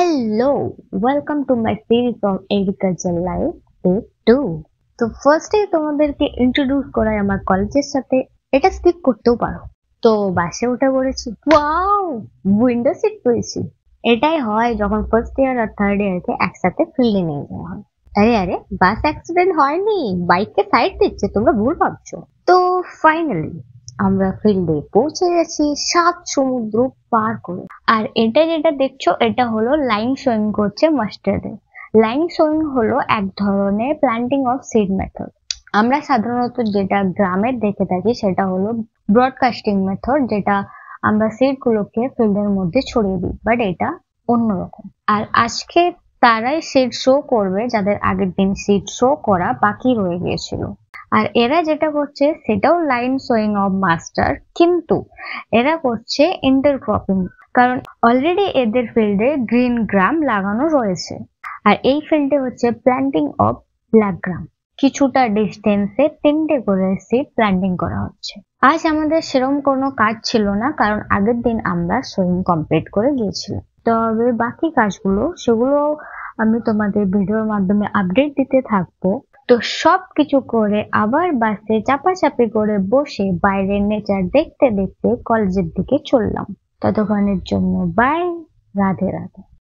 Hello, welcome to my series of Agriculture Life Day 2. তো ফার্স্টে তোমাদেরকে ইন্ট্রোডিউস করাই আমার কলেজের সাথে। এটা স্কিপ করতেও পারো। তো বাসে উঠে পড়েছি, ওয়াও, উইন্ডো সিট পেয়েছি। এটাই হয় যখন ফার্স্ট ইয়ার আর থার্ড ইয়ারকে একসাথে ফিল্ডে নিয়ে যাওয়া হয়। আরে আরে, বাস অ্যাক্সিডেন্ট হয়নি, বাইককে সাইড দিচ্ছে, তোমরা ভুল ভাবছো। তো ফাইনালি আমরা ফিল্ডে পৌঁছে গেছি 7 সমুদ্র পার করে। আর এটা যেটা দেখছো এটা হলো লাইন শোয়িং করছে মাস্টার্ডে। লাইন শোয়িং হলো এক ধরনের প্ল্যান্টিং অফ সিড মেথড। আমরা সাধারণত যেটা গ্রামের দেখে থাকি সেটা হলো ব্রডকাস্টিং মেথড, যেটা আমরা সিড গুলোকে ফিল্ডের মধ্যে ছড়িয়ে দিই, বাট এটা অন্যরকম। আর আজকে তারাই সিড শো করবে যাদের আগের দিন সিড শো করা বাকি রয়ে গিয়েছিল। আর এরা যেটা করছে সেটাও লাইন সোয়িং অফ মাস্টার, কিন্তু এরা করছে ইন্টারক্রপিং, কারণ অলরেডি এদের ফিল্ডে গ্রিন গ্রাম লাগানো রয়েছে। আর এই ফিল্ডে হচ্ছে প্ল্যান্টিং অফ ব্ল্যাক গ্রাম। কিছুটা ডিস্টেন্সে 3টে করে সিড প্ল্যান্টিং করা হচ্ছে। আজ আমাদের সেরকম কোনো কাজ ছিল না, কারণ আগের দিন আমরা সোয়িং কমপ্লিট করে গিয়েছিলাম। তবে বাকি কাজগুলো সেগুলো আমি তোমাদের ভিডিওর মাধ্যমে আপডেট দিতে থাকবো। তো সবকিছু করে আবার বাসে চাপাচাপি করে বসে বাইরের নেচার দেখতে দেখতে কলেজের দিকে চললাম। ততক্ষণের জন্য বাই, রাধে রাধে।